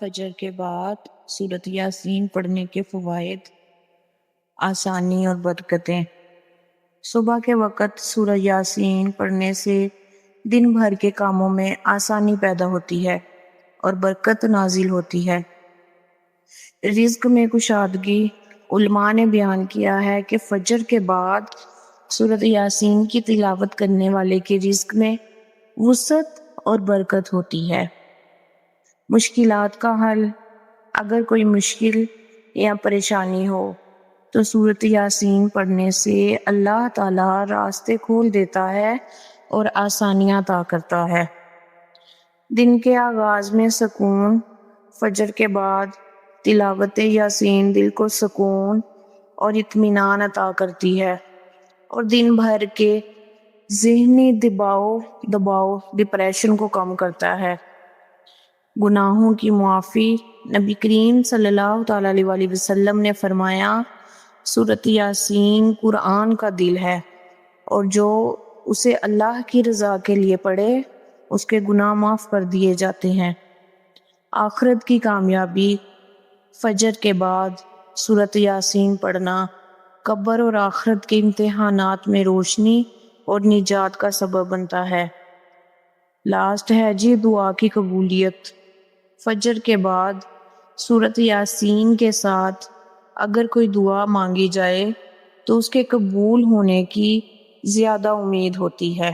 فجر کے بعد سورۃ یاسین پڑھنے کے فوائد، آسانی اور برکتیں۔ صبح کے وقت سورہ یاسین پڑھنے سے دن بھر کے کاموں میں آسانی پیدا ہوتی ہے اور برکت نازل ہوتی ہے۔ رزق میں کشادگی۔ علماء نے بیان کیا ہے کہ فجر کے بعد سورۃ یاسین کی تلاوت کرنے والے کے رزق میں وسعت اور برکت ہوتی ہے۔ مشکلات کا حل۔ اگر کوئی مشکل یا پریشانی ہو تو سورۃ یاسین پڑھنے سے اللہ تعالیٰ راستے کھول دیتا ہے اور آسانیاں عطا کرتا ہے۔ دن کے آغاز میں سکون۔ فجر کے بعد تلاوت یاسین دل کو سکون اور اطمینان عطا کرتی ہے اور دن بھر کے ذہنی دباؤ ڈپریشن کو کم کرتا ہے۔ گناہوں کی معافی۔ نبی کریم صلی اللہ تعالیٰ علیہ وسلم نے فرمایا، سورۃ یاسین قرآن کا دل ہے اور جو اسے اللہ کی رضا کے لیے پڑھے اس کے گناہ معاف کر دیے جاتے ہیں۔ آخرت کی کامیابی۔ فجر کے بعد سورۃ یاسین پڑھنا قبر اور آخرت کے امتحانات میں روشنی اور نجات کا سبب بنتا ہے۔ لاسٹ ہے جی دعا کی قبولیت۔ فجر کے بعد سورۃ یاسین کے ساتھ اگر کوئی دعا مانگی جائے تو اس کے قبول ہونے کی زیادہ امید ہوتی ہے۔